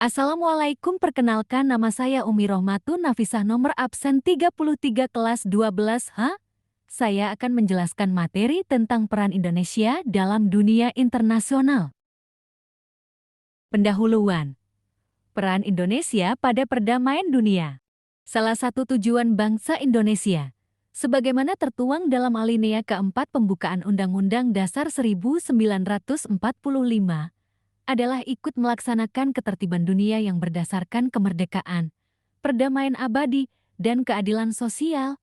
Assalamualaikum, perkenalkan nama saya Umi Rohmatun Nafisah, nomor absen 33 kelas 12H. Saya akan menjelaskan materi tentang peran Indonesia dalam dunia internasional. Pendahuluan. Peran Indonesia pada perdamaian dunia. Salah satu tujuan bangsa Indonesia, sebagaimana tertuang dalam alinea keempat pembukaan Undang-Undang Dasar 1945, adalah ikut melaksanakan ketertiban dunia yang berdasarkan kemerdekaan, perdamaian abadi, dan keadilan sosial.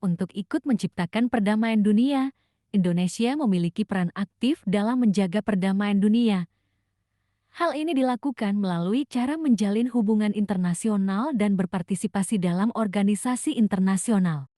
Untuk ikut menciptakan perdamaian dunia, Indonesia memiliki peran aktif dalam menjaga perdamaian dunia. Hal ini dilakukan melalui cara menjalin hubungan internasional dan berpartisipasi dalam organisasi internasional.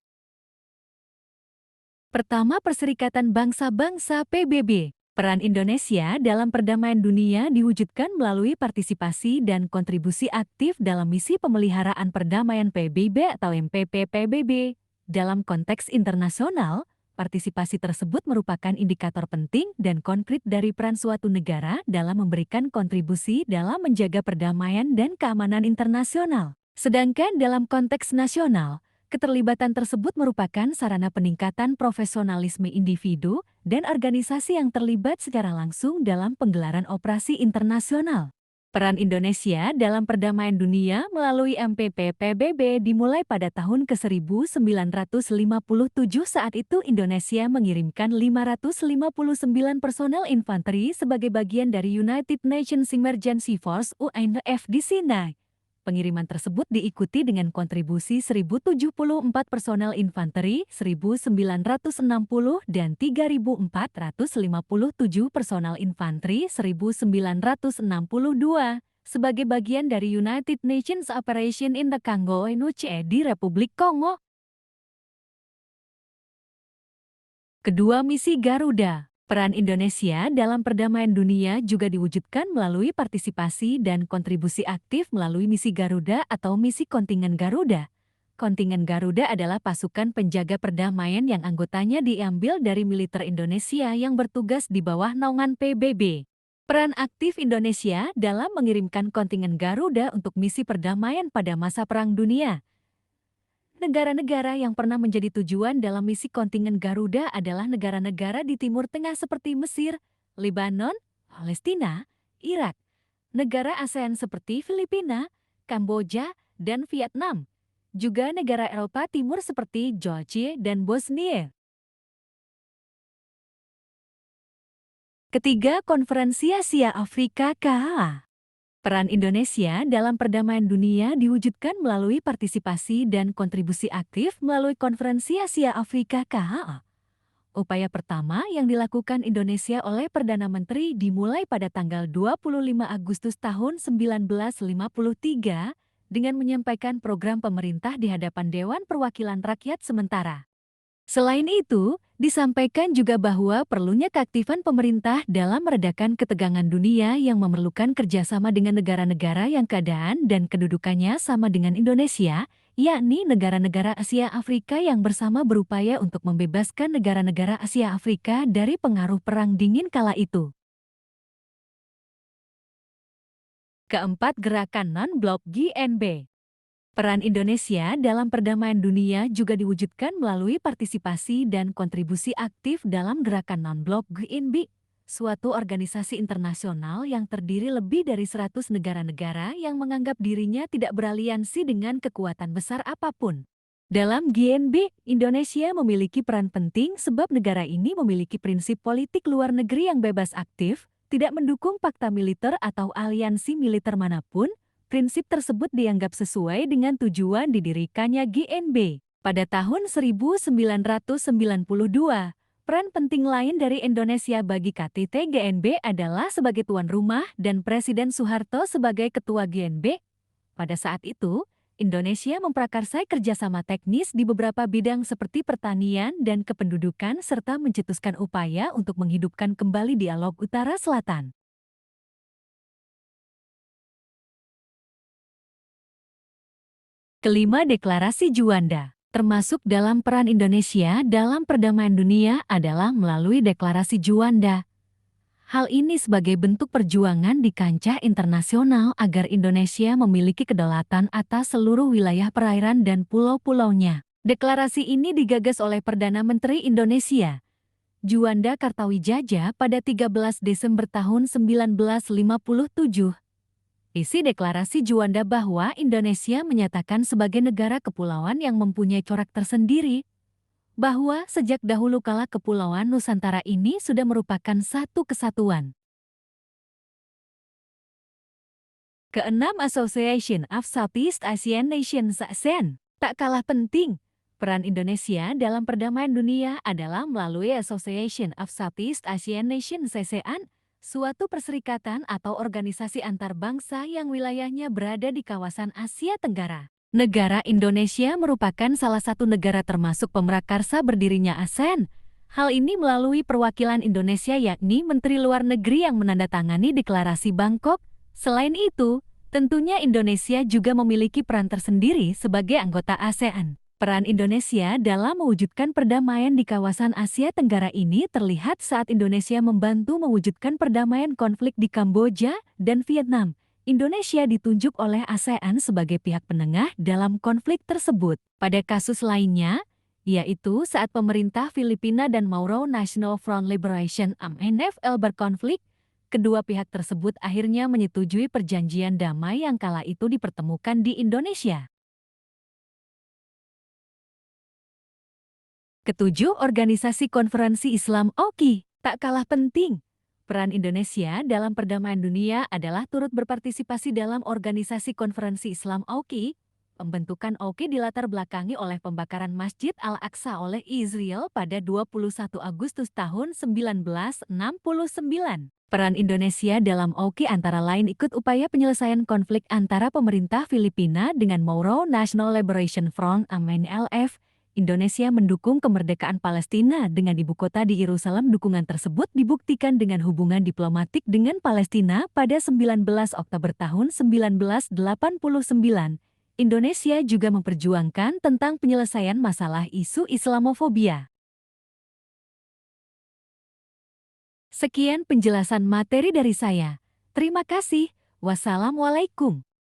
Pertama, Perserikatan Bangsa-Bangsa (PBB). Peran Indonesia dalam perdamaian dunia diwujudkan melalui partisipasi dan kontribusi aktif dalam misi pemeliharaan perdamaian PBB atau MPP-PBB. Dalam konteks internasional, partisipasi tersebut merupakan indikator penting dan konkret dari peran suatu negara dalam memberikan kontribusi dalam menjaga perdamaian dan keamanan internasional. Sedangkan dalam konteks nasional, keterlibatan tersebut merupakan sarana peningkatan profesionalisme individu dan organisasi yang terlibat secara langsung dalam penggelaran operasi internasional. Peran Indonesia dalam perdamaian dunia melalui MPP-PBB dimulai pada tahun ke-1957. Saat itu Indonesia mengirimkan 559 personel infanteri sebagai bagian dari United Nations Emergency Force (UNF) di Sinai. Pengiriman tersebut diikuti dengan kontribusi 1.074 personel infanteri, 1.960 dan 3.457 personel infanteri 1.962 sebagai bagian dari United Nations Operation in the Congo (UNOCE) di Republik Kongo. Kedua, misi Garuda. Peran Indonesia dalam perdamaian dunia juga diwujudkan melalui partisipasi dan kontribusi aktif melalui misi Garuda atau misi kontingen Garuda. Kontingen Garuda adalah pasukan penjaga perdamaian yang anggotanya diambil dari militer Indonesia yang bertugas di bawah naungan PBB. Peran aktif Indonesia dalam mengirimkan kontingen Garuda untuk misi perdamaian pada masa Perang Dunia. Negara-negara yang pernah menjadi tujuan dalam misi kontingen Garuda adalah negara-negara di Timur Tengah seperti Mesir, Lebanon, Palestina, Irak, negara ASEAN seperti Filipina, Kamboja, dan Vietnam, juga negara Eropa Timur seperti Georgia dan Bosnia. Ketiga, Konferensi Asia Afrika (KAA). Peran Indonesia dalam perdamaian dunia diwujudkan melalui partisipasi dan kontribusi aktif melalui Konferensi Asia Afrika (KAA). Upaya pertama yang dilakukan Indonesia oleh Perdana Menteri dimulai pada tanggal 25 Agustus tahun 1953 dengan menyampaikan program pemerintah di hadapan Dewan Perwakilan Rakyat sementara. Selain itu, disampaikan juga bahwa perlunya keaktifan pemerintah dalam meredakan ketegangan dunia yang memerlukan kerjasama dengan negara-negara yang keadaan dan kedudukannya sama dengan Indonesia, yakni negara-negara Asia Afrika yang bersama berupaya untuk membebaskan negara-negara Asia Afrika dari pengaruh Perang Dingin kala itu. Keempat, Gerakan Non-Blok (GNB). Peran Indonesia dalam perdamaian dunia juga diwujudkan melalui partisipasi dan kontribusi aktif dalam Gerakan Non-Blok (GNB), suatu organisasi internasional yang terdiri lebih dari 100 negara-negara yang menganggap dirinya tidak beraliansi dengan kekuatan besar apapun. Dalam GNB, Indonesia memiliki peran penting sebab negara ini memiliki prinsip politik luar negeri yang bebas aktif, tidak mendukung fakta militer atau aliansi militer manapun. Prinsip tersebut dianggap sesuai dengan tujuan didirikannya GNB. Pada tahun 1992, peran penting lain dari Indonesia bagi KTT GNB adalah sebagai tuan rumah dan Presiden Soeharto sebagai ketua GNB. Pada saat itu, Indonesia memprakarsai kerjasama teknis di beberapa bidang seperti pertanian dan kependudukan serta mencetuskan upaya untuk menghidupkan kembali dialog Utara-Selatan. Kelima, Deklarasi Juanda. Termasuk dalam peran Indonesia dalam perdamaian dunia adalah melalui Deklarasi Juanda. Hal ini sebagai bentuk perjuangan di kancah internasional agar Indonesia memiliki kedaulatan atas seluruh wilayah perairan dan pulau-pulaunya. Deklarasi ini digagas oleh Perdana Menteri Indonesia, Juanda Kartawijaya pada 13 Desember tahun 1957. Isi deklarasi Juanda bahwa Indonesia menyatakan sebagai negara kepulauan yang mempunyai corak tersendiri, bahwa sejak dahulu kala Kepulauan Nusantara ini sudah merupakan satu kesatuan. Keenam, Association of Southeast Asian Nations (ASEAN). Tak kalah penting, peran Indonesia dalam perdamaian dunia adalah melalui Association of Southeast Asian Nations (ASEAN), suatu perserikatan atau organisasi antar bangsa yang wilayahnya berada di kawasan Asia Tenggara. Negara Indonesia merupakan salah satu negara termasuk pemrakarsa berdirinya ASEAN. Hal ini melalui perwakilan Indonesia yakni Menteri Luar Negeri yang menandatangani Deklarasi Bangkok. Selain itu, tentunya Indonesia juga memiliki peran tersendiri sebagai anggota ASEAN. Peran Indonesia dalam mewujudkan perdamaian di kawasan Asia Tenggara ini terlihat saat Indonesia membantu mewujudkan perdamaian konflik di Kamboja dan Vietnam. Indonesia ditunjuk oleh ASEAN sebagai pihak penengah dalam konflik tersebut. Pada kasus lainnya, yaitu saat pemerintah Filipina dan Mauro National Front Liberation (MNFL) berkonflik, kedua pihak tersebut akhirnya menyetujui perjanjian damai yang kala itu dipertemukan di Indonesia. Ketujuh, Organisasi Konferensi Islam (OKI). Tak kalah penting, peran Indonesia dalam perdamaian dunia adalah turut berpartisipasi dalam Organisasi Konferensi Islam (OKI). Pembentukan OKI dilatar belakangi oleh pembakaran Masjid Al-Aqsa oleh Israel pada 21 Agustus tahun 1969. Peran Indonesia dalam OKI antara lain ikut upaya penyelesaian konflik antara pemerintah Filipina dengan Mauro National Liberation Front (MNLF). Indonesia mendukung kemerdekaan Palestina dengan ibu kota di Yerusalem. Dukungan tersebut dibuktikan dengan hubungan diplomatik dengan Palestina pada 19 Oktober tahun 1989. Indonesia juga memperjuangkan tentang penyelesaian masalah isu Islamofobia. Sekian penjelasan materi dari saya. Terima kasih. Wassalamualaikum.